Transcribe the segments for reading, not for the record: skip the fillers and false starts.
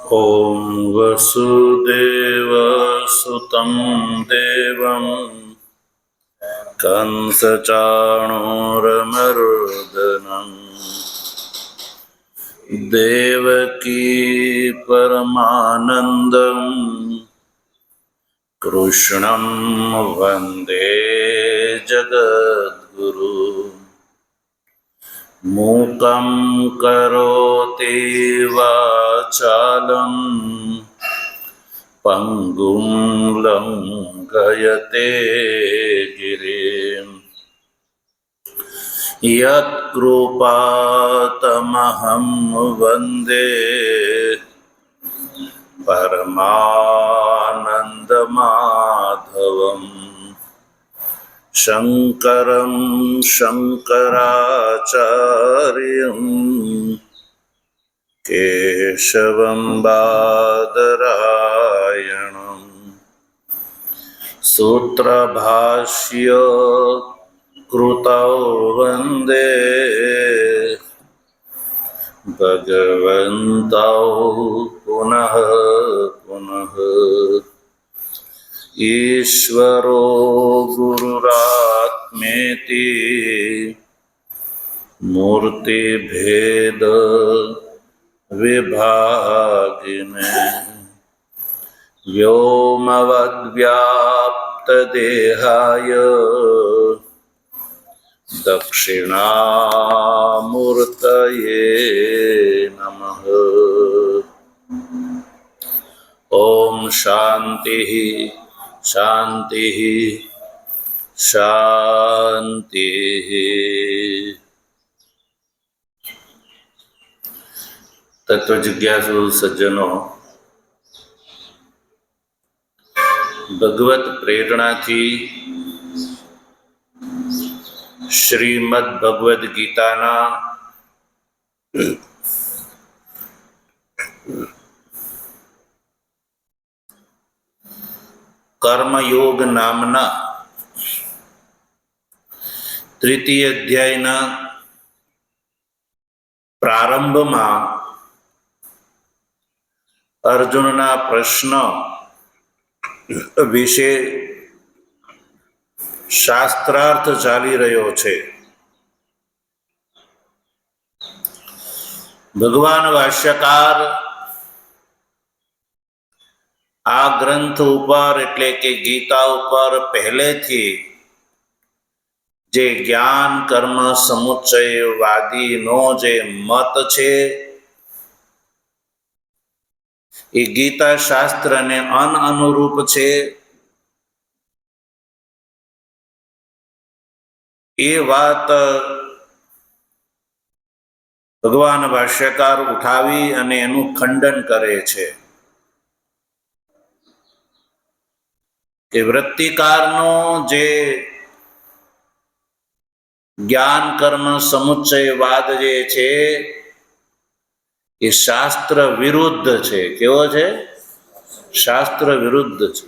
ॐ वसुदेवसुतं देवं कंसचाणूरमर्दनं देवकी परमानन्दं कृष्णं वन्दे जगद्गुरु। मूकं करोति वाचालं पङ्गुं लङ्घयते गिरिं यत्कृपातमहं वन्दे परमानन्दमाधवम् शङ्करं शङ्कराचार्यं केशवं बादरायणं सूत्रभाष्य कृतौ वन्दे भगवन्तौ पुनः पुनः। ईश्वरो गुरुरात्मेति मूर्तिभेद विभागिने व्योमवद्व्याप्तदेहाय दक्षिणामूर्तये नमः। ॐ शान्तिः शान्तिः शान्तिः। तत्व जिज्ञासु सज्जनों, भगवत प्रेरणा थी श्रीमद् भगवद गीताना कर्मयोग नामना तृतीय अध्यायना प्रारंभમાં અર્જુનના પ્રશ્ન વિશે શાસ્ત્રાર્થ ચાલી રહ્યો છે. ભગવાન ભાષ્યકાર આ ગ્રંથ ઉપર એટલે કે ગીતા ઉપર પહેલેથી જે જ્ઞાન કર્મ સમુચ્ચયવાદીનો જે મત છે એ ગીતા શાસ્ત્રને અનુરૂપ છે એ વાત ભગવાન ભાષ્યકાર ઉઠાવી અને એનું ખંડન કરે છે કે વૃત્તિકારનો જે જ્ઞાન કર્મ સમુચ્ચયવાદ જે છે એ શાસ્ત્ર વિરુદ્ધ છે. કેવો છે? શાસ્ત્ર વિરુદ્ધ છે.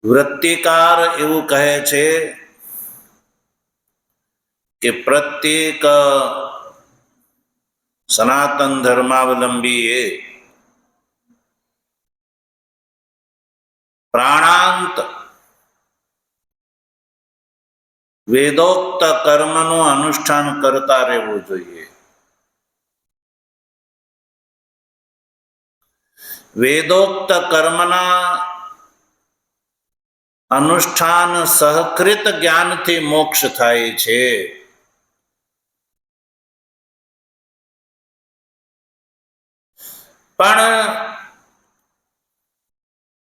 વૃત્તિકાર એવું કહે છે કે પ્રત્યેક સનાતન ધર્માવલંબીએ પ્રાણાંત વેદોક્ત કર્મનું અનુષ્ઠાન કરતા રહેવું જોઈએ. વેદોક્ત કર્મના અનુષ્ઠાન સહકૃત જ્ઞાનથી મોક્ષ થાય છે. પણ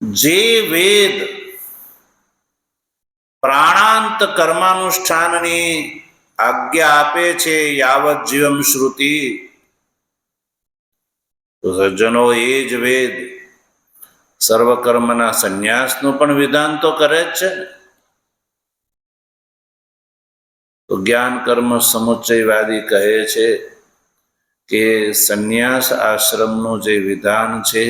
જે વેદ પ્રાણાંત કર્માનુષ્ઠાનની આજ્ઞા આપે છે યાવત જીવમ શ્રુતિ, તો સજ્જનો એ જ વેદ સર્વકર્મના સંન્યાસનું પણ વિધાન તો કરે જ છે. તો જ્ઞાન કર્મ સમુચ્ચયવાદી કહે છે કે સંન્યાસ આશ્રમનું જે વિધાન છે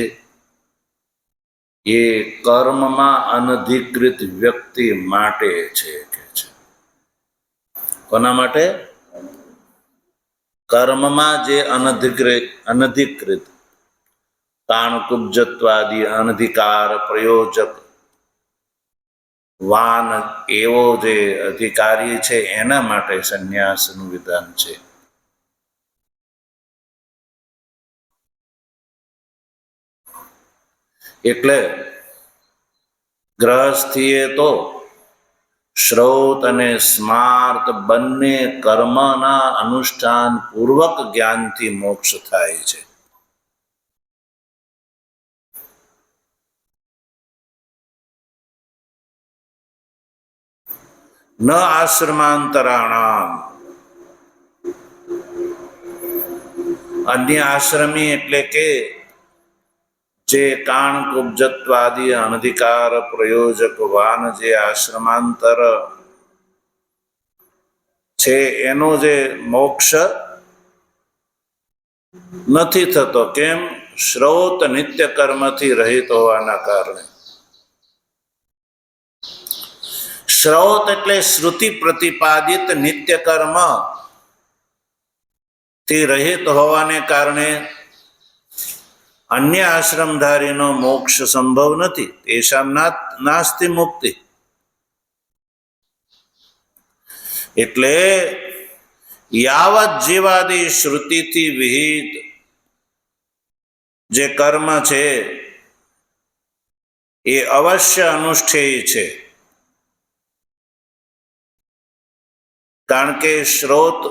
એ કર્મમાં અનધિકૃત વ્યક્તિ માટે છે કે છે. કોના માટે? કર્મમાં જે અનધિકૃત તાણકુબ્જત્વાદી અનધિકાર પ્રયોજક વાન એવો જે અધિકારી છે એના માટે સંન્યાસનું વિધાન છે. એટલે ગ્રહસ્થીએ તો શ્રૌત અને સ્માર્ત બંને કર્મના અનુષ્ઠાન પૂર્વક જ્ઞાનથી મોક્ષ થાય છે. ન આશ્રમાંતરાણામ, અન્ય આશ્રમી એટલે કે જે કાણકુબ્જત્વાદી અનધિકાર પ્રયોજક વાન જે આશ્રમાંતર છે એનો જે મોક્ષ નથી થતો. કેમ? શ્રૌત નિત્ય કર્મથી રહિત હોવાના કારણે. શ્રૌત એટલે શ્રુતિ પ્રતિપાદિત નિત્ય કર્મ થી રહિત હોવાને કારણે અન્ય આશ્રમધારીનો મોક્ષ સંભવ નથી. તેષામ નાસ્તિ મુક્તિ. એટલે યાવત જીવાદી શ્રુતિથી વિહિત જે કર્મ છે એ અવશ્ય અનુષ્ઠેય છે. કારણ કે શ્રોત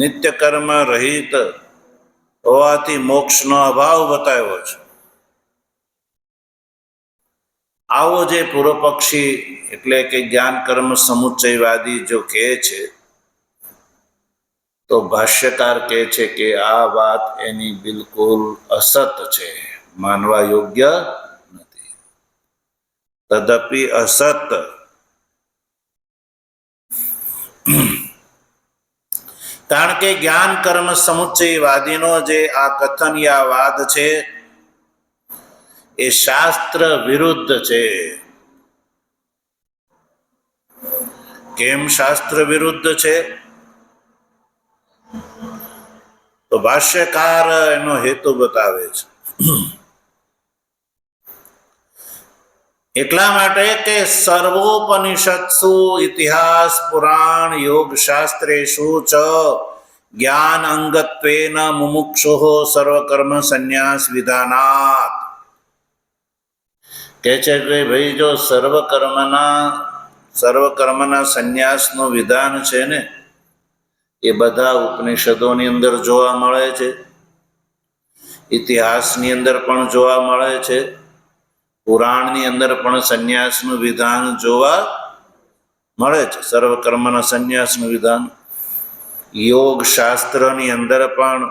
નિત્ય કર્મ રહિત હોવાથી મોક્ષનો અભાવ બતાવ્યો છે. આવો જે પૂર્વ પક્ષી એટલે કે જ્ઞાન કર્મ સમુચ્ચયવાદી જો કહે છે, તો ભાષ્યકાર કહે છે કે આ વાત એની બિલકુલ અસત છે, માનવા યોગ્ય નથી. તદપિ અસત. કારણ કે જ્ઞાન કર્મ સમુચ્ચયવાદીનો જે આ કથન યા વાદ છે એ શાસ્ત્ર વિરુદ્ધ છે. કેમ શાસ્ત્ર વિરુદ્ધ છે? તો ભાષ્યકાર એનો હેતુ બતાવે છે. એટલા માટે કે સર્વોપનિષત્સુ ઇતિહાસ પુરાણ યોગ શાસ્ત્રેષુ ચ જ્ઞાન અંગત્વેન મુમુક્ષુઃ સર્વકર્મ સંન્યાસ વિધાનાત. કહે છે કે ભાઈ જો સર્વકર્મના સંન્યાસનું વિધાન છે ને એ બધા ઉપનિષદોની અંદર જોવા મળે છે, ઇતિહાસની અંદર પણ જોવા મળે છે, પુરાણની અંદર પણ સંન્યાસનું વિધાન જોવા મળે છે. સર્વકર્મના સંન્યાસનું વિધાન યોગ શાસ્ત્રની અંદર પણ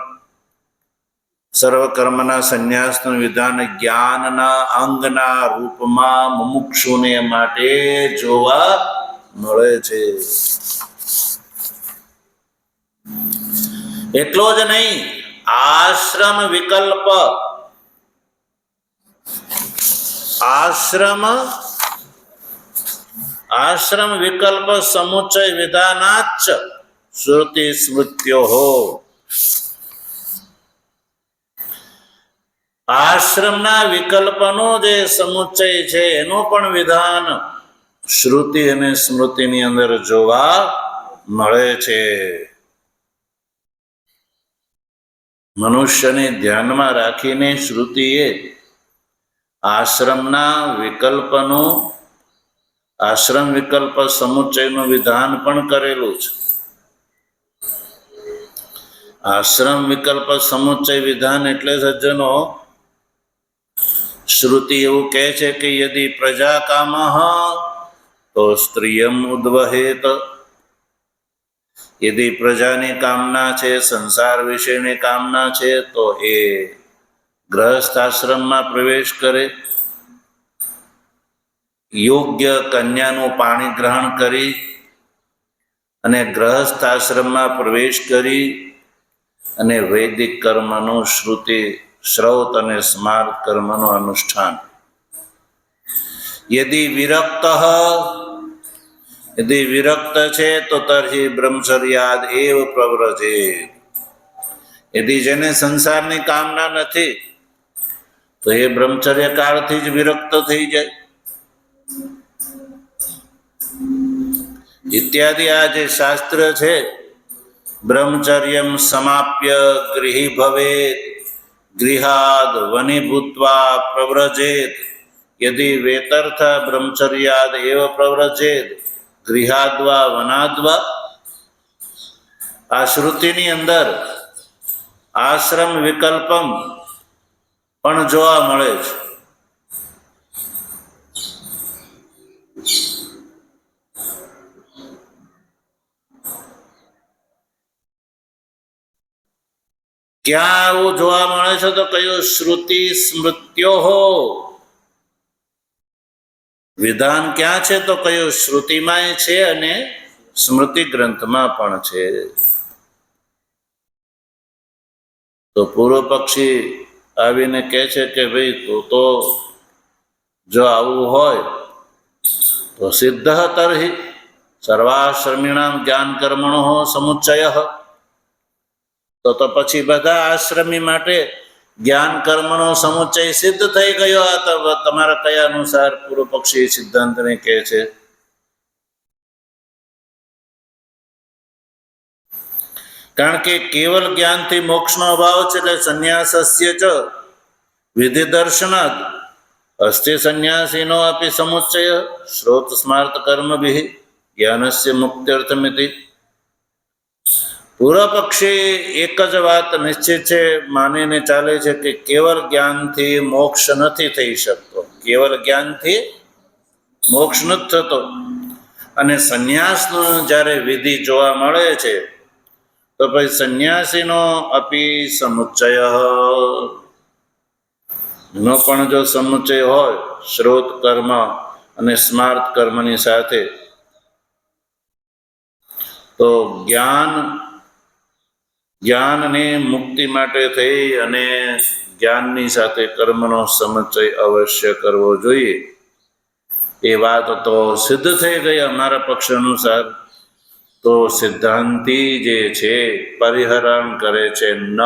સર્વકર્મના સંન્યાસનું વિધાન જ્ઞાનના અંગના રૂપમાં મુમુક્ષુને માટે જોવા મળે છે. એટલો જ નહીં, આશ્રમ વિકલ્પ સમુચ્ચય વિધાનાચ્ચ શ્રુતિ સ્મૃત્યો. આશ્રમના વિકલ્પનો જે સમુચ્ચય છે એનું પણ વિધાન શ્રુતિ અને સ્મૃતિની અંદર જોવા મળે છે. મનુષ્યને ધ્યાનમાં રાખીને શ્રુતિએ આશ્રમ વિકલ્પ સમુચ્ચયનું વિધાન પણ કરેલું છે. આશ્રમ વિકલ્પ સમુચ્ચય વિધાન એટલે સજ્જનો, શ્રુતિ એવું કહે છે કે યદિ પ્રજા કામઃ તો સ્ત્રિયમ ઉદ્વહેત. યદિ પ્રજાની કામના છે, સંસાર વિશેની કામના છે, તો એ ગ્રહસ્થ આશ્રમમાં પ્રવેશ કરે, યોગ્ય કન્યાનું પાણી ગ્રહણ કરી અને ગ્રહસ્થ આશ્રમમાં પ્રવેશ કરી અને વૈદિક કર્મનું શ્રુતિ શ્રૌત અને સ્માર્ત કર્મનું અનુષ્ઠાન યદિ વિરક્ત છે તો તર્હિ બ્રહ્મચર્યાદ એવ પ્રવ્રજે. યદિ જેને સંસારની કામના નથી તો એ બ્રહ્મચર્ય કાળથી જ વિરક્ત થઈ જાય. ઇત્યાદિ આ જે શાસ્ત્ર છે, બ્રહ્મચર્યમ સમાપ્ય ગૃહી ભવેત ગૃહાદ વની ભૂત્વા પ્રવ્રજેત યદિ વેતર્થ બ્રહ્મચર્યાદ એવ પ્રવ્રજેત ગૃહાદ્વા વનાદ્વા. આ શ્રુતિની અંદર આશ્રમ વિકલ્પમ પણ જોવા મળે છે. ક્યાં આવું જોવા મળે છે તો કયું? શ્રુતિ સ્મૃત્યો વિધાન ક્યાં છે તો કયું? શ્રુતિમાં છે અને સ્મૃતિ ગ્રંથમાં પણ છે. તો પૂર્વ પક્ષી આવીને કહે છે કે ભાઈ તું તો જો આવું હોય તો સિદ્ધ તર્હિ સર્વાશ્રમીણામ જ્ઞાન કર્મણો સમુચ્ચય. તો પછી બધા આશ્રમી માટે જ્ઞાન કર્મનો સમુચ્ચય સિદ્ધ થઈ ગયો. આ તમારા કયા અનુસાર પૂર્વ પક્ષી સિદ્ધાંતને કહે છે? કારણ કે કેવલ જ્ઞાનથી મોક્ષનો અભાવ છે, એટલે સંન્યાસસ્ય ચ વિધિ દર્શનાદ અસ્તિ સંન્યાસીનો અપી સમુચ્ચય શ્રોત સ્માર્ત કર્મભિઃ જ્ઞાનસ્ય મુક્ત્યર્થમિતિ. પૂર્વ પક્ષી એક જ વાત નિશ્ચિત છે, માનીને ચાલે છે કે કેવલ જ્ઞાનથી મોક્ષ નથી થઈ શકતો. કેવલ જ્ઞાનથી મોક્ષ નથી થતો. અને સંન્યાસનો જ્યારે વિધિ જોવા મળે છે તો પછી સંન્યાસીનો અપી સમુચ્ચય નો પણ જો સમુચ્ચય હોય શ્રોત કર્મ અને સ્માર્ત કર્મની સાથે, તો જ્ઞાનની મુક્તિ માટે થઈ અને જ્ઞાનની સાથે કર્મનો સમુચ્ચય અવશ્ય કરવો જોઈએ. એ વાત તો સિદ્ધ થઈ ગઈ અમારા પક્ષ અનુસાર. તો સિદ્ધાંતિ જે છે પરિહરણ કરે છે ન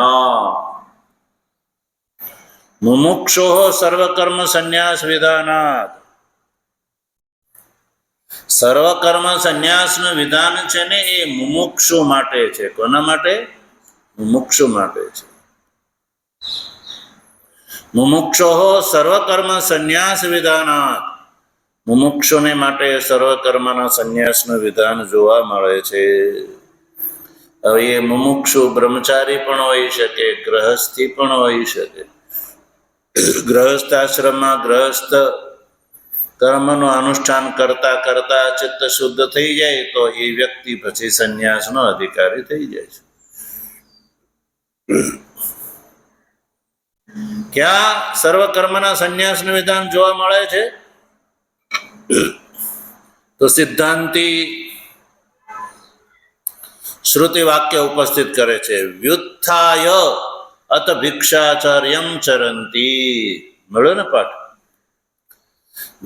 મુમુક્ષો સર્વકર્મ સંન્યાસ વિધાનાત. સર્વકર્મ સંન્યાસનું વિધાન છે ને એ મુમુક્ષુ માટે છે. કોના માટે? મુમુક્ષુ માટે છે. મુમુક્ષો સર્વકર્મ સંન્યાસ વિધાનાત. મુમુક્ષુને માટે સર્વકર્મના સંન્યાસનું વિધાન જોવા મળે છે. હવે એ મુમુક્ષુ બ્રહ્મચારી પણ હોઈ શકે, ગ્રહસ્થી પણ હોઈ શકે. ગ્રહસ્થ આશ્રમમાં ગ્રહસ્થ કર્મનું અનુષ્ઠાન કરતા કરતા ચિત્ત શુદ્ધ થઈ જાય તો એ વ્યક્તિ પછી સંન્યાસનો અધિકારી થઈ જાય છે. ક્યાં સર્વકર્મના સંન્યાસનું વિધાન જોવા મળે છે? તો સિદ્ધાંતિ શ્રુતિ વાક્ય ઉપસ્થિત કરે છે. વ્યુત્થાય અત ભિક્ષાચર્યમ ચરંતી. મળ્યો ને પાઠ?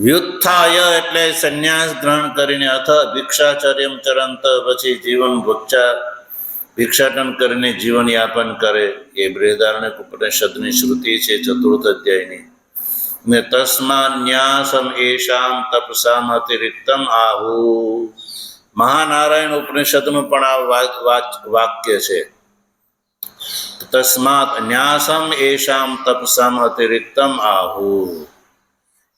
વ્યુત્થાય એટલે સંન્યાસ ગ્રહણ કરીને, અથ ભિક્ષાચર્યમ ચરંત પછી જીવન ભિક્ષાટન કરીને જીવન યાપન કરે. એ બૃહદારણ્યક ઉપનિષદની શ્રુતિ છે, 4th અધ્યાયની. ને તસ્મા ન્યાસમ એશામ તપસામ અતિરિક્તમ આહુ. મહાનારાયણ ઉપનિષદનું પણ આ વાક્ય છે. તસ્માત ન્યાસમ એશામ તપસામ અતિરિક્તમ આહુ.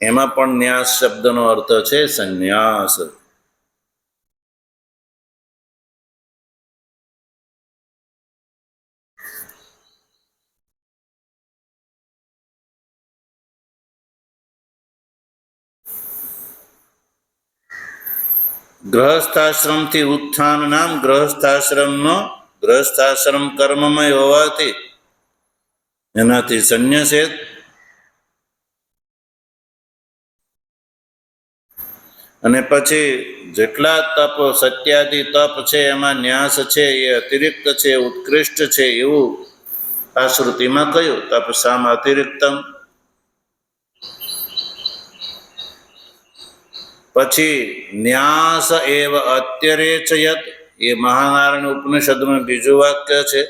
એમાં પણ ન્યાસ શબ્દનો અર્થ છે સંન્યાસ. ગ્રહસ્થાશ્રમથી ઉત્થાન નામ ગ્રહસ્થાશ્રમ કર્મમય હોવાથી એનાથી સંન્યાસે. અને પછી જેટલા તપ સત્યાદિ તપ છે એમાં ન્યાસ છે એ અતિરિક્ત છે, ઉત્કૃષ્ટ છે એવું આ શ્રુતિમાં કહ્યું. તપસામ અતિરિક્તમ. પછી ન્યાસ એવ અત્યરેચયત, એ મહાનારાયણ ઉપનિષદનું બીજું વાક્ય છે.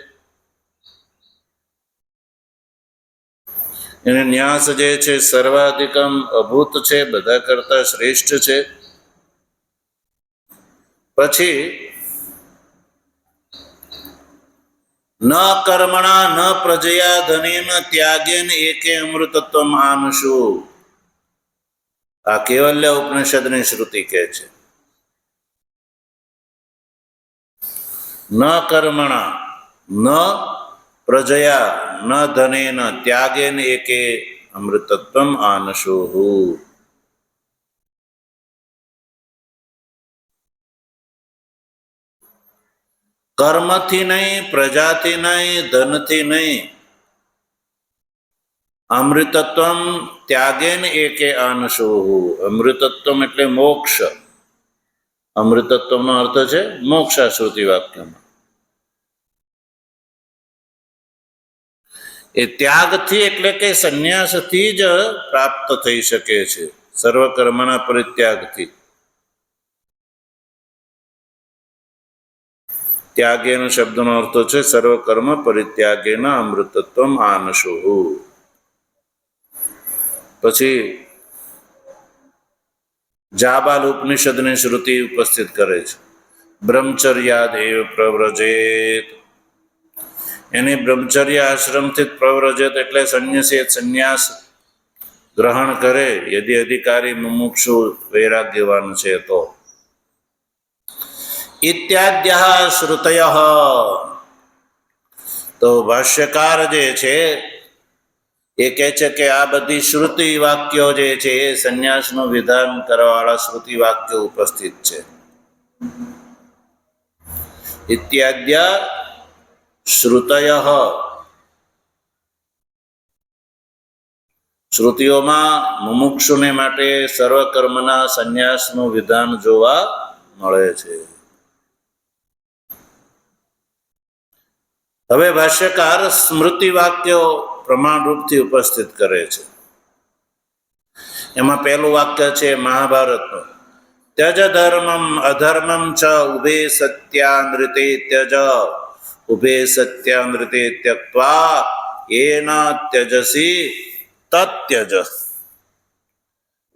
એને ન્યાસ જે છે સર્વાધિકમ અભૂત છે, બધા કરતા શ્રેષ્ઠ છે. પછી ન કર્મણા ન પ્રજયા ધનેન ત્યાગેન એકે અમૃતત્વમ આનશુ. આ કૈવલ્ય ઉપનિષદની શ્રુતિ કહે છે. ન કર્મણા ન પ્રજયા ન ધનેન ત્યાગેન એકે અમૃતત્વમ આનશુ. કર્મથી નહીં, પ્રજાથી નહીં, ધનથી નહીં, અમૃતત્વમ ત્યાગેન એકે આનશો. અમૃતત્વમ એટલે મોક્ષ. અમૃતત્વનો અર્થ છે મોક્ષ. આ શ્રુતિ વાક્યમાં એ ત્યાગથી એટલે કે સંન્યાસથી જ પ્રાપ્ત થઈ શકે છે, સર્વકર્મના પરિત્યાગથી. ત્યાગેનો શબ્દનો અર્થ છે સર્વકર્મ પરિત્યાગેન અમૃતત્વમ આનશો. પછી જાબાલ ઉપનિષદની શ્રુતિ ઉપસ્થિત કરે છે. બ્રહ્મચર્યાદેવ પ્રવ્રજેત, એની બ્રહ્મચર્ય આશ્રમથી જ પ્રવ્રજેત એટલે સંન્યાસ ગ્રહણ કરે, યદિ અધિકારી મુમુક્ષુ વૈરાગ્યવાન છે તો. ઇત્યાદ્ય શ્રુતય, તો ભાષ્યકાર જે છે એ કહે છે કે આ બધી શ્રુતિ વાક્યો જે છે એ સંન્યાસનું વિધાન કરવાવાળા શ્રુતિ વાક્યો ઉપસ્થિત છે. ઇત્યાદ્ય શ્રુતય, શ્રુતિઓમાં મુમુક્ષુને માટે સર્વકર્મના સંન્યાસનું વિધાન જોવા મળે છે. હવે ભાષ્યકાર સ્મૃતિ વાક્યો પ્રમાણરૂપથી ઉપસ્થિત કરે છે. એમાં પહેલું વાક્ય છે મહાભારતનું. ત્યજ ધર્મમ અધર્મમ ચ ઉભે સત્યાનૃતે ત્યજ, ઉભે સત્યાનૃતે ત્યક્ત્વા એન ત્યજસી તત્યજ.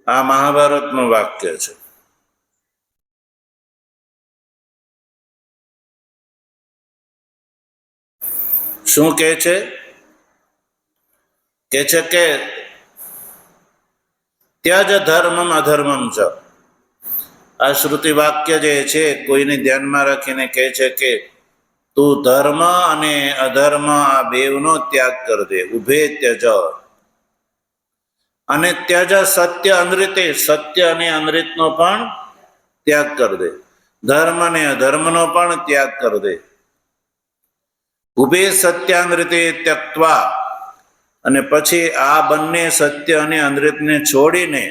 આ મહાભારતનું વાક્ય છે. શું કહે છે? કે છે કે ત્યજ ધર્મમ અધર્મમ ચ. આ શ્રુતિ વાક્ય જે છે કોઈને ધ્યાનમાં રાખીને કહે છે કે તું ધર્મ અને અધર્મ આ બેવનો ત્યાગ કર દે. ઉભે ત્યજ, અને ત્યજ સત્ય અનૃતે, સત્ય અને અનૃતનો પણ ત્યાગ કર દે. ધર્મ અને અધર્મનો પણ ત્યાગ કર દે. ઉભે સત્યાનૃતે ત્યક્ત્વા, અને પછી આ બંને સત્ય અને અનૃતને છોડીને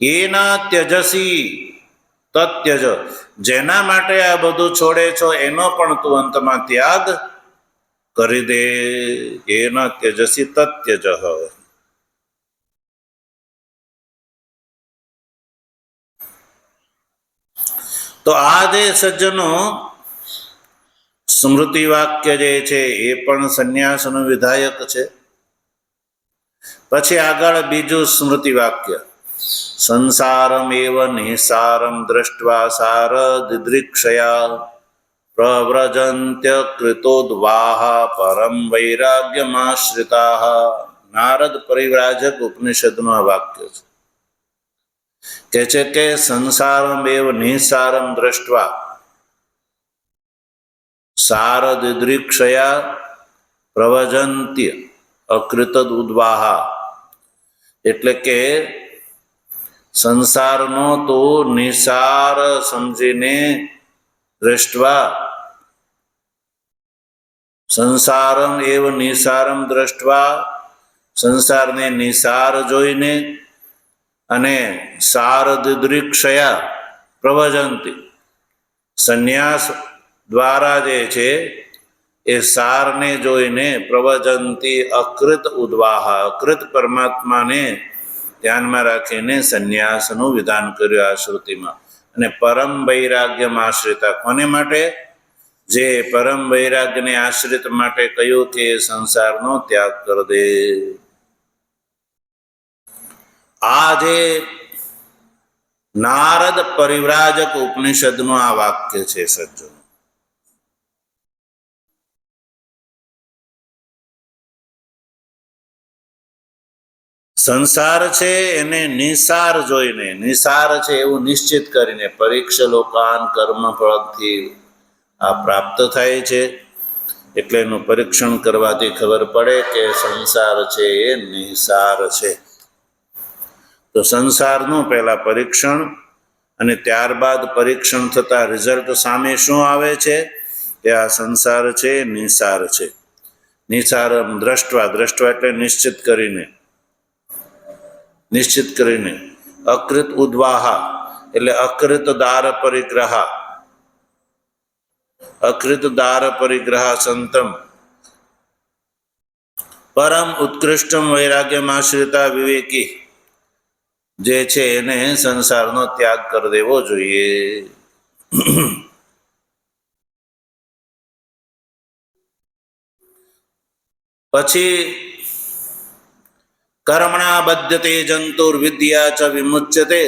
એના ત્યજસી તત્યજ, જેના માટે આ બધું છોડે છો એનો પણ તું અંતમાં ત્યાગ કરી દે. એના ત્યજસી તત્યજ. તો આ જે સજ્જનો સ્મૃતિ વાક્ય જે છે એ પણ સંન્યાસનું વિધાયક છે. પછી આગળ બીજું સ્મૃતિ વાક્ય. સંસારમ એવ નિસારમ દ્રષ્ટવા સાર દિદૃક્ષયા પ્રવ્રજંત્ય કૃતોદ્વાહ પરમ વૈરાગ્યમાશ્રિતા. નારદ પરિવ્રાજક ઉપનિષદનું આ વાક્ય છે. કહે છે કે સંસારમ એવ નિસારમ દ્રષ્ટવા સાર દિદૃક્ષયા પ્રવજંત્ય અકૃત ઉદ્વાહ, એટલે કે સંસારનો તો નિસાર સમજીને દ્રષ્ટવા, સંસારમ એવ નિસારમ દ્રષ્ટવા, સંસારને નિસાર જોઈને, અને સાર દિદૃક્ષયા પ્રવજંતી, સંન્યાસ દ્વારા જે છે એ સારને જોઈને પ્રવજંતી અકૃત ઉદ્વાહ, અકૃત પરમાત્માને ધ્યાનમાં રાખીને સંન્યાસનું વિધાન કર્યું આ શ્રુતિમાં. અને પરમ વૈરાગ્યમ આશ્રિતા કોને માટે? જે પરમ વૈરાગ્યને આશ્રિત માટે કહ્યું કે સંસારનો ત્યાગ કરી દે. આ જે નારદ પરિવ્રાજક ઉપનિષદનું આ વાક્ય છે સજ્જનો. સંસાર છે એને નિસાર જોઈને, નિસાર છે એવું નિશ્ચિત કરીને, પરીક્ષ લોકાન કર્મ ફળથી આ પ્રાપ્ત થાય છે. એટલે એનું પરીક્ષણ કરવાથી ખબર પડે કે સંસાર છે એ નિસાર છે. તો સંસારનું પહેલા પરીક્ષણ અને ત્યારબાદ પરીક્ષણ થતા રિઝલ્ટ સામે શું આવે છે કે આ સંસાર છે નિસાર છે. નિસાર દ્રષ્ટવા, દ્રષ્ટવા એટલે નિશ્ચિત કરીને અકૃત ઉદ્વાહા એટલે અકૃત દાર પરિગ્રહ સંતમ પરમ ઉત્કૃષ્ટમ વૈરાગ્યમાશ્રિતા વિવેકી જે છે એને સંસારનો ત્યાગ કરી દેવો જોઈએ. પછી કર્મણા બદ્ધતે જંતુર્વિદ્યા ચ વિમુચ્યતે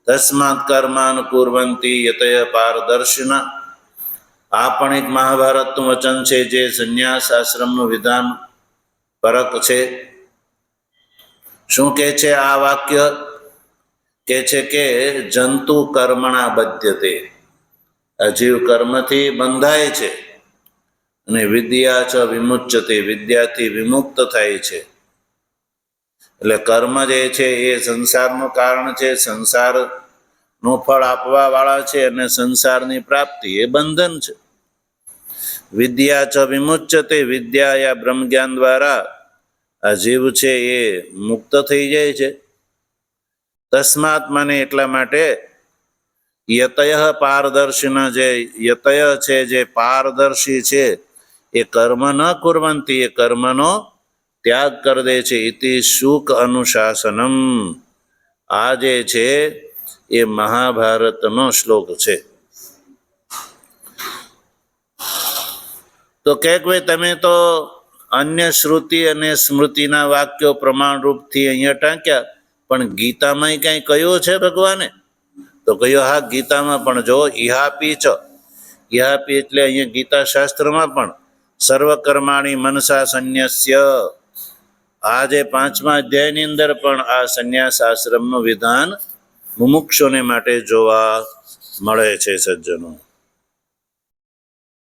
તસ્માત કર્માન કુર્વંતી યતય પારદર્શિના. આ પણ એક મહાભારતનું વચન છે જે સંન્યાસ આશ્રમનું વિધાન પરક છે. શું કહે છે આ વાક્ય? કહે છે કે જંતુ કર્મણા બદ્ધતે, અજીવ કર્મથી બંધાય છે, અને વિદ્યા ચ વિમુચ્યતે, વિદ્યાથી વિમુક્ત થાય છે. એટલે કર્મ જે છે એ સંસારનું કારણ છે, સંસારનું ફળ આપવા વાળા છે, અને સંસારની પ્રાપ્તિ એ બંધન છે. વિદ્યા ચ વિમુચ્યતે, વિદ્યા યા બ્રહ્મ જ્ઞાન દ્વારા આ જીવ છે એ મુક્ત થઈ જાય છે. તસ્માત મને એટલા માટે યતય પારદર્શિના, જે યતય છે જે પારદર્શી છે એ કર્મ ન કુર્વંતી, એ કર્મનો ત્યાગ કરી દે છે. ઇતિ શુક અનુશાસનમ, આ જે છે એ મહાભારતનો શ્લોક છે. તો કે ભાઈ તમે તો અન્ય શ્રુતિ અને સ્મૃતિના વાક્યો પ્રમાણરૂપથી અહીંયા ટાંક્યા, પણ ગીતામાં કંઈ કહ્યું છે ભગવાને? તો કહ્યું હા, ગીતામાં પણ જો ઇહાપી ચ, ઇહાપી એટલે અહીંયા ગીતા શાસ્ત્રમાં પણ સર્વકર્માણી મનસા સંન્યસ્ય, આ જે 5મા અધ્યાયની અંદર પણ આ સંન્યાસ આશ્રમનું વિધાન મુમુક્ષુને માટે જોવા મળે છે સજ્જનો.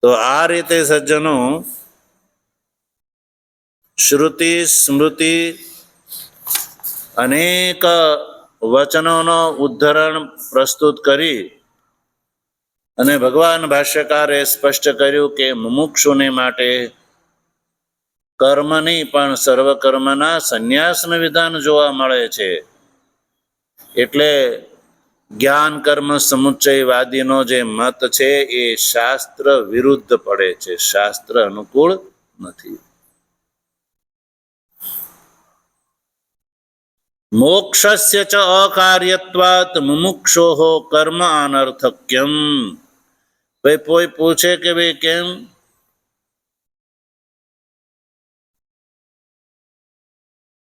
તો આ રીતે સજ્જનો શ્રુતિ સ્મૃતિ અનેક વચનોનો ઉદ્ધરણ પ્રસ્તુત કરી અને ભગવાન ભાષ્યકારે સ્પષ્ટ કર્યું કે મુમુક્ષુને માટે કર્મની પણ સર્વકર્મના સંન્યાસનું વિધાન જોવા મળે છે. એટલે જ્ઞાન કર્મ સમુચ્ચયવાદીનો જે મત છે એ શાસ્ત્ર વિરુદ્ધ પડે છે, શાસ્ત્ર અનુકૂળ નથી. મોક્ષસ્ય ચ અકાર્યત્વાત મુમુક્ષોઃ કર્મ અનર્થક્યમ. ભાઈ કોઈ પૂછે કે ભાઈ કેમ?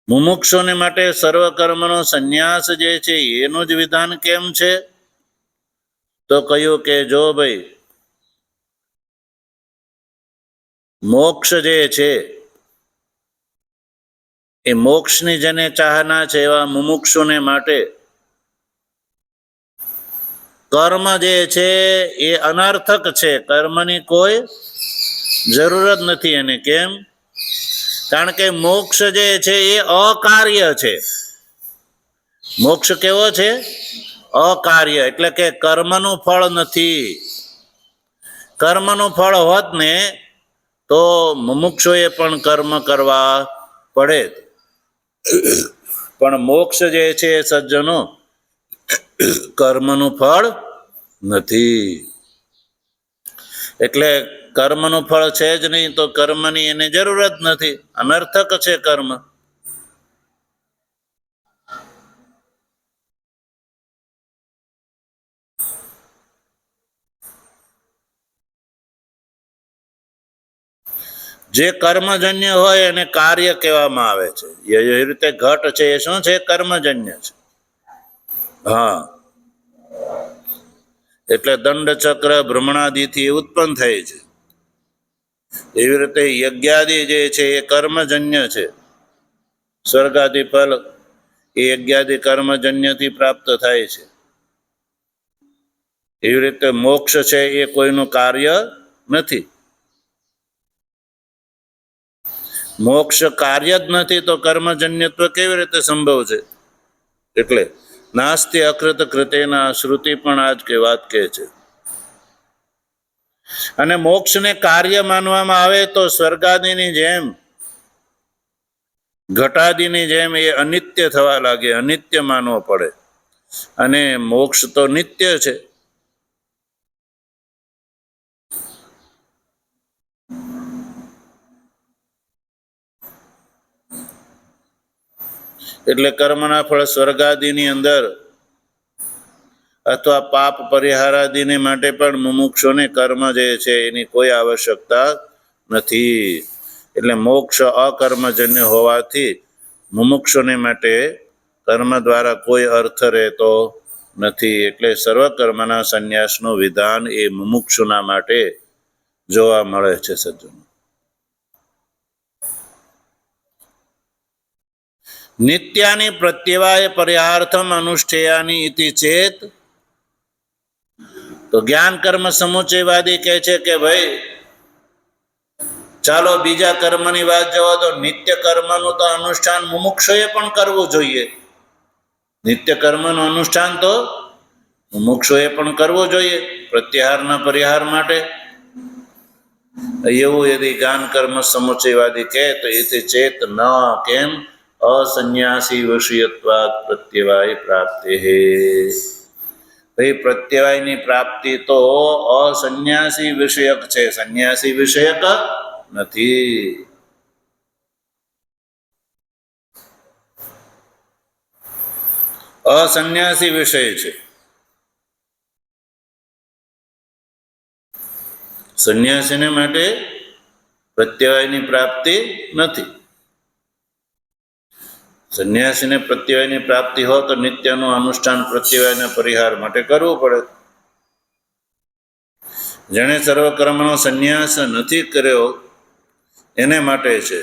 મુમુક્ષોને માટે સર્વકર્મનો સંન્યાસ જે છે એનું જ વિધાન કેમ છે? તો કહ્યું કે જો ભાઈ, મોક્ષ જે છે એ મોક્ષની જેને ચાહના છે એવા મુમુક્ષુને માટે કર્મ જે છે એ અનર્થક છે, કર્મની કોઈ જરૂર જ નથી એને. કેમ? કારણ કે મોક્ષ જે છે એ અકાર્ય છે. મોક્ષ કેવો છે? અકાર્ય, એટલે કે કર્મનું ફળ નથી. કર્મનું ફળ હોત ને તો મુમુક્ષુએ પણ કર્મ કરવા પડે, પણ મોક્ષ જે છે સજ્જનો કર્મનું ફળ નથી. એટલે કર્મનું ફળ છે જ નહીં, તો કર્મની એને જરૂર જ નથી, અનર્થક છે કર્મ. જે કર્મજન્ય હોય એને કાર્ય કહેવામાં આવે છે. એ રીતે ઘટ છે એ શું છે? કર્મજન્ય છે. હા, એટલે દંડ ચક્ર ભ્રમણાદિથી ઉત્પન્ન થાય છે. એવી રીતે યજ્ઞાદિ જે છે એ કર્મજન્ય છે. સ્વર્ગાદિ ફલ એ યજ્ઞાદિ કર્મજન્યથી પ્રાપ્ત થાય છે. એવી રીતે મોક્ષ છે એ કોઈનું કાર્ય નથી. મોક્ષ કાર્ય જ નથી તો કર્મજન્યત્વ કેવી રીતે સંભવ છે? એટલે નાસ્તિ અકૃત કૃતેના શ્રુતિ પણ આ જ વાત કહે છે. અને મોક્ષને કાર્ય માનવામાં આવે તો સ્વર્ગાદિની જેમ, ઘટાદિની જેમ એ અનિત્ય થવા લાગે, અનિત્ય માનવો પડે. અને મોક્ષ તો નિત્ય છે. એટલે કર્મના ફળ સ્વર્ગાદિની અંદર અથવા પાપ પરિહારાદિને માટે પણ મુમુક્ષોને કર્મ જે છે એની કોઈ આવશ્યકતા નથી. એટલે મોક્ષ અકર્મજન્ય હોવાથી મુમુક્ષોને માટે કર્મ દ્વારા કોઈ અર્થ રહેતો નથી. એટલે સર્વકર્મના સંન્યાસનું વિધાન એ મુમુક્ષુના માટે જોવા મળે છે. સજ્જનો, નિત્યાની પ્રત્યવાય પર્યાર્થમ અનુષ્ઠેયાની ઇતિ ચેત. તો જ્ઞાન કર્મ સમુચયવાદી કહે છે કે ભાઈ ચાલો બીજા કર્મની વાત જવા દો, નિત્ય કર્મનું તો અનુષ્ઠાન મુમુક્ષુએ પણ કરવું જોઈએ. નિત્ય કર્મનું અનુષ્ઠાન તો મુમુક્ષુએ પણ કરવું જોઈએ પ્રત્યાહારના પરિહાર માટે. એવું યદિ જ્ઞાન કર્મ સમુચયવાદી કહે તો એથી ચેત ન, કેમ? અસન્યાસી વિષયત્વાદ પ્રત્યવાય પ્રાપ્તિ. ભાઈ પ્રત્યવાયની પ્રાપ્તિ તો અસન્યાસી વિષયક છે, સંન્યાસી વિષયક નથી. અસન્યાસી વિષય છે. સંન્યાસીને માટે પ્રત્યવાયની પ્રાપ્તિ નથી. સંન્યાસીને પ્રત્યવાયની પ્રાપ્તિ હોય તો નિત્યનું અનુષ્ઠાન પ્રત્યવાયના પરિહાર માટે કરવું પડે. જેણે સર્વકર્મનો સંન્યાસ નથી કર્યો એને માટે છે.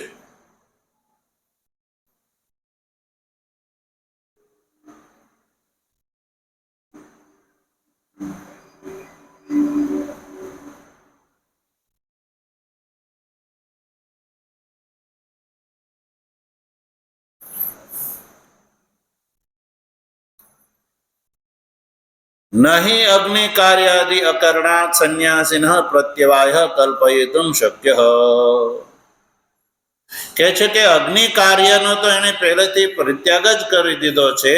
નહીં અગ્નિ કાર્યાદિ અકરણાત સંન્યાસિન પ્રત્યવાય કલ્પયિતુમ શક્ય. કે છે કે અગ્નિ કાર્યનો તો એને પહેલેથી પરિત્યાગ જ કરી દીધો છે.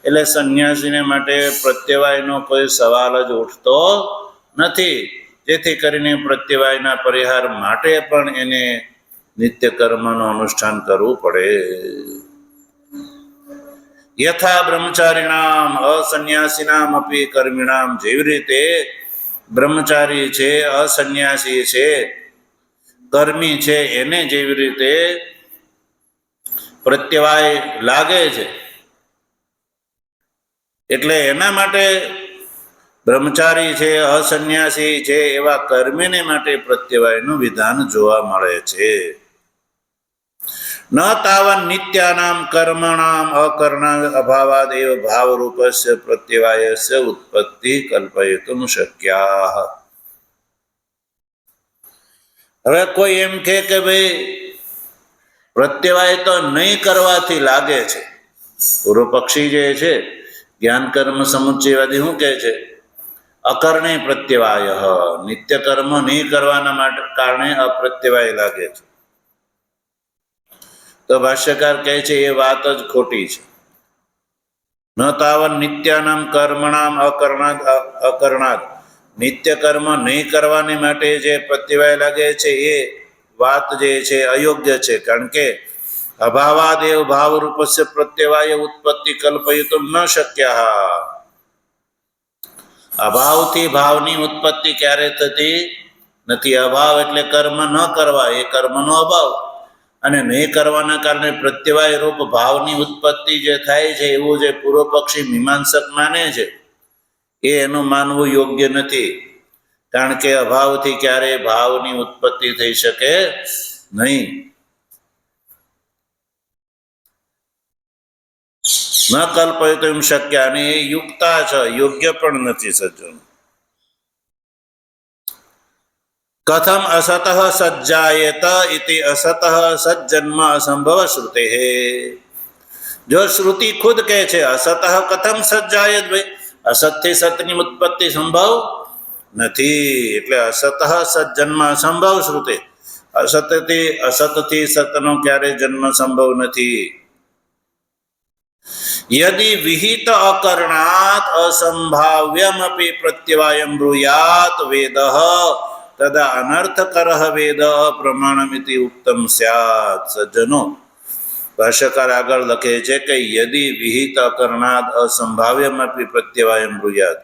એટલે સંન્યાસીને માટે પ્રત્યવાયનો કોઈ સવાલ જ ઉઠતો નથી. જેથી કરીને પ્રત્યવાયના પરિહાર માટે પણ એને નિત્ય કર્મનું અનુષ્ઠાન કરવું પડે. યથા બ્રહ્મચારીણામ અસન્યાસીનામ અપી કર્મિણામ. જેવી રીતે બ્રહ્મચારી છે, અસન્યાસી છે, કર્મી છે, એને જેવી રીતે પ્રત્યવાય લાગે છે એટલે એના માટે બ્રહ્મચારી છે, અસન્યાસી છે એવા કર્મીને માટે પ્રત્યવાયનું વિધાન જોવા મળે છે. ન તાવન નિત્યાનામ કર્મણામ અકરણા અભાવાદ એવ ભાવરૂપસ્ય પ્રત્યવાયસ્ય ઉત્પત્તિ કલ્પયિતુમ શક્યા. હવે કોઈ એમ કહે કે ભાઈ પ્રત્યવાય તો નહીં કરવાથી લાગે છે. પૂર્વ પક્ષી જે છે જ્ઞાન કર્મ સમુચ્ચયવાદી શું કહે છે? અકર્ણે પ્રત્યવાય, નિત્ય કર્મ નહીં કરવાના માટે કારણે અપ્રત્યવાય લાગે છે. તો ભાષ્યકાર કહે છે એ વાત જ ખોટી છે. ન તાવન નિત્યાનામ કર્મણામ અકરણાદ. નિત્ય કર્મ નહીં કરવાની માટે જે પ્રત્યવાય લાગે છે એ વાત જે છે અયોગ્ય છે. કારણ કે અભાવાદેવ ભાવ રૂપસ્ય પ્રત્યવાય ઉત્પત્તિ કલ્પયિતુમ ન શક્ય. અભાવથી ભાવની ઉત્પત્તિ ક્યારે થતી? નથી. અભાવ એટલે કર્મ ન કરવા, એ કર્મનો અભાવ. અને નહીં કરવાના કારણે પ્રત્યવાય રૂપ ભાવની ઉત્પત્તિ જે થાય છે એવું જે પૂર્વ પક્ષી મીમાંસક માને છે એ એનું માનવું યોગ્ય નથી. કારણ કે અભાવથી ક્યારેય ભાવની ઉત્પત્તિ થઈ શકે નહીં. ન કલ્પયિતુમ શક્ય, અને એ યુક્તા છે, યોગ્ય પણ નથી સજ્જનો. કથમ અસતઃ સજ્જાયેત ઇતિ અસતઃ સજ્જન્મ અસંભવ શ્રુતે. જો શ્રુતિ ખુદ કહે છે અસતઃ કથમ સજ્જાયેત, ભાઈ અસતથી સતની ઉત્પત્તિ સંભવ નથી, એટલે અસતઃ સજ્જન્મ અસંભવ શ્રુતે. અસતથી સતનો ક્યારેય જન્મ સંભવ નથી. યદિ વિહિત અકરણાત અસંભાવ્યમપી પ્રત્યવાયમ બ્રૂયાત વેદઃ તદા અનર્થકરઃ વેદ પ્રમાણમિતિ ઉક્તમ સ્યાત. સજ્જનો, ભાષ્યકાર આગળ લખે છે કે યદિ વિહિત અકરણાદ અસંભાવ્યમપી પ્રત્યવાયમ બ્રૂયાત,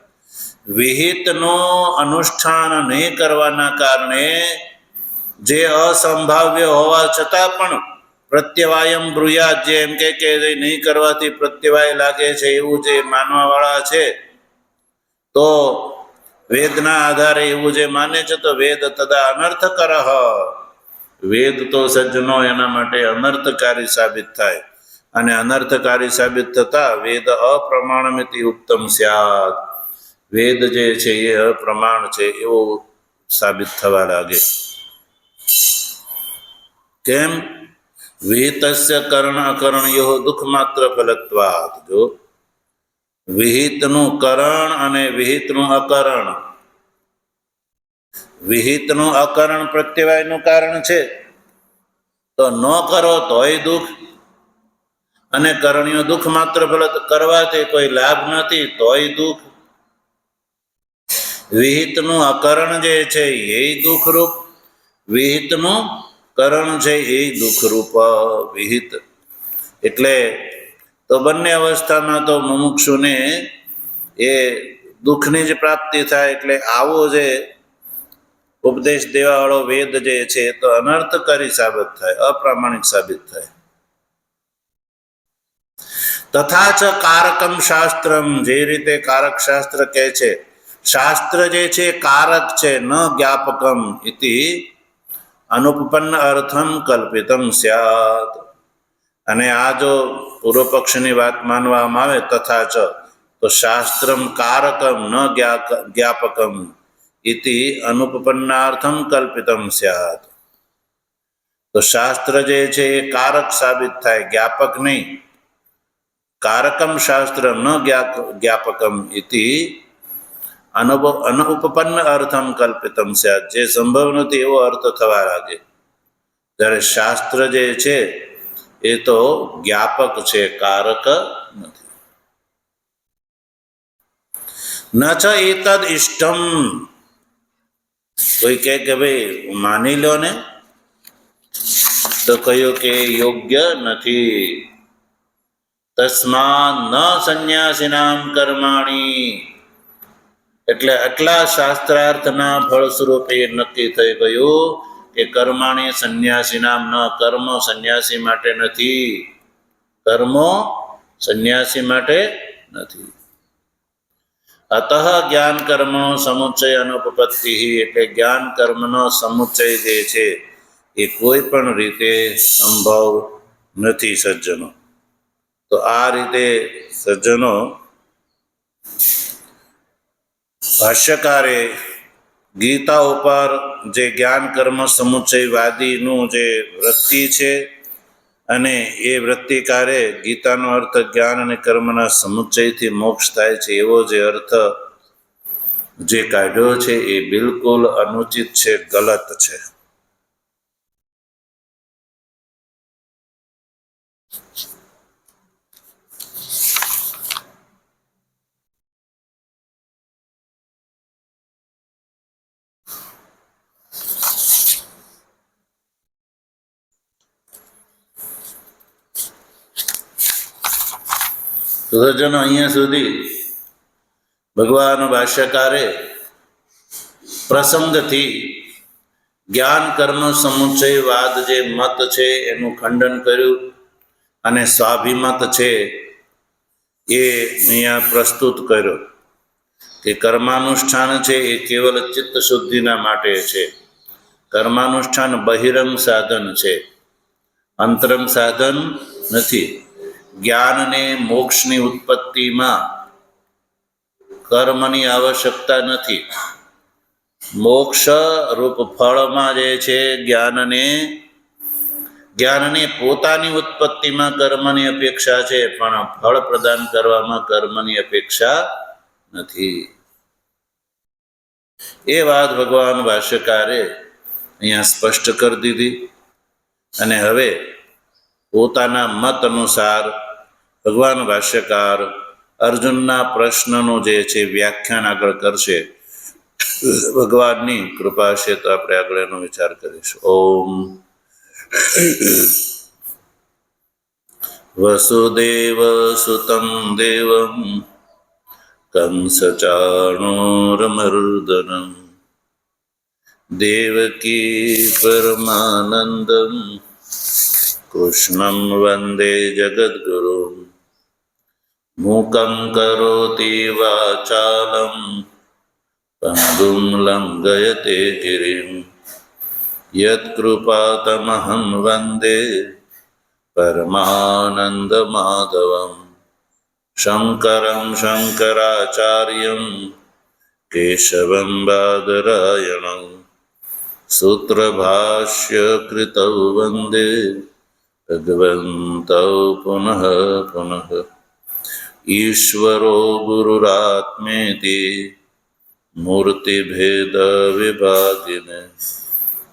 વિહિતનું અનુષ્ઠાન નહીં કરવાના કારણે જે અસંભાવ્ય હોવા છતાં પણ પ્રત્યવાયમ બ્રૂયાત, જે એમ કે નહીં કરવાથી પ્રત્યવાય લાગે છે એવું જે માનવાવાળા છે, તો વેદના આધારે એવું જે માને છે તો વેદ તદા અનર્થકરઃ, વેદ તો સજ્જનો એના માટે અનર્થકારી સાબિત થાય. અને અનર્થકારી સાબિત થતા વેદ અપ્રમાણમિતિ ઉક્તમ સ્યાત, વેદ જે છે એ અપ્રમાણ છે એવું સાબિત થવા લાગે. કેમ? વિહિતસ્ય કરણ અકરણયો દુઃખ માત્ર ફલત્વાત. જો વિહિતનું કરણ અને વિહિતનું અકરણ, વિહિતનું અકરણ પ્રત્યવાયનું કારણ છે, તો ન કરો તોય દુઃખ, અને કરણીય દુઃખ માત્ર ફલ, કરવાથી કોઈ લાભ નથી તોય દુઃખ. વિહિતનું અકરણ જે છે એ દુઃખરૂપ, વિહિતનું કરણ છે એ દુઃખરૂપ. વિહિત એટલે તો બંને અવસ્થામાં તો મુમુક્ષુને એ દુઃખની જ પ્રાપ્તિ થાય. એટલે આવો જે ઉપદેશ દેવાવાળો વેદ જે છે તો અનર્થકારી સાબિત થાય, અપ્રામાણિક સાબિત થાય. તથા ચ કારકમ શાસ્ત્રમ, જે રીતે કારક શાસ્ત્ર કહે છે, શાસ્ત્ર જે છે કારક છે, ન જ્ઞાપકમ ઇતિ અનુપન્ન અર્થમ કલ્પિતમ સ્યાત. અને આ જો પૂર્વ પક્ષની વાત માનવામાં આવે તથા ચ, તો શાસ્ત્રમ કારકમ ન જ્ઞાપકમ ઇતિ અનુપન્નાર્થમ કલ્પિતમ સ્યાત. તો શાસ્ત્ર જે છે એ કારક સાબિત થાય, જ્ઞાપક નહીં. કારકમ શાસ્ત્ર ન જ્ઞાપકમ ઇતિ અનુપન્ન અર્થમ કલ્પિતમ સ્યાત, જે સંભવ નથી એવો અર્થ થવા લાગે. જ્યારે શાસ્ત્ર જે છે એ તો જ્ઞાપક છે, કારક નથી. ન ચ એતદ ઇષ્ટમ, કોઈ કહે કે ભાઈ માની લો ને, તો કહ્યું કે યોગ્ય નથી. તસ્માન ન સંન્યાસીનામ કર્માણી, એટલે આટલા શાસ્ત્રાર્થના ફળ સ્વરૂપે નક્કી થઈ ગયું કે કર્માણી સંન્યાસીનામ, ન કર્મો સંન્યાસી માટે નથી, કર્મો સંન્યાસી માટે નથી. અતઃ જ્ઞાન કર્મનો સમુચ્ચય અનુપપત્તિ, એટલે જ્ઞાન કર્મનો સમુચ્ચય જે છે એ કોઈ પણ રીતે સંભવ નથી સજ્જનો. તો આ રીતે સજ્જનો ભાષ્યકારે ગીતા ઉપર જે જ્ઞાન કર્મ સમુચ્ચયવાદીનું જે વૃત્તિ છે, અને એ વૃત્તિકારે ગીતાનો અર્થ જ્ઞાન અને કર્મના સમુચ્ચયથી મોક્ષ થાય છે એવો જે અર્થ જે કાઢ્યો છે એ બિલકુલ અનુચિત છે, ગલત છે. સુધર્જનો, અહીંયા સુધી ભગવાન ભાષ્યકારે પ્રસંગથી જ્ઞાન કર્મ સમુચ્ચયવાદ જે મત છે એનું ખંડન કર્યું અને સ્વાભિમત છે એ અહીંયા પ્રસ્તુત કર્યો કે કર્માનુષ્ઠાન છે એ કેવલ ચિત્ત શુદ્ધિના માટે છે. કર્માનુષ્ઠાન બહિરંગ સાધન છે, અંતરંગ સાધન નથી. જ્ઞાનને મોક્ષની ઉત્પત્તિમાં કર્મની આવશ્યકતા નથી. મોક્ષ રૂપ ફળમાં જે છે જ્ઞાનને પોતાની ઉત્પત્તિમાં કર્મની અપેક્ષા છે, પણ ફળ પ્રદાન કરવામાં કર્મની અપેક્ષા નથી. એ વાત ભગવાન ભાષ્યકારે અહીંયા સ્પષ્ટ કરી દીધી. અને હવે પોતાના મત અનુસાર ભગવાન ભાષ્યકાર અર્જુનના પ્રશ્નનું જે છે વ્યાખ્યાન આગળ કરશે. ભગવાનની કૃપા છે તો આપણે આગળ એનો વિચાર કરીશું. ઓમ વસુદેવ સુતં દેવં કંસચાણૂરમર્દનમ દેવકી પરમાનંદમ કૃષ્ણં વંદે જગદ્ગુરું મૂકં કરોતિ વાચાલં પંગું લંઘયતે ગિરિં યત્કૃપાતમહં વંદે પરમાનંદમાધવં શંકરં શંકરાચાર્યં કેશવં બાદરાયણં સૂત્રભાષ્યકૃતૌ વંદે ભગવन्तૌ પુનઃ પુનઃ. ઈશ્વરો ગુરુરાત્મેતિ મૂર્તિભેદવિભાગિને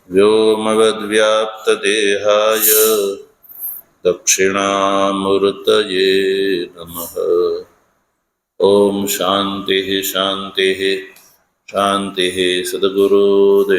વ્યોમવદ્વ્યાપ્તદેહાય દક્ષિણામૂર્તયે નમઃ. ઓમ શાંતિ શાંતિ શાંતિ. સદ્ગુરુદેવ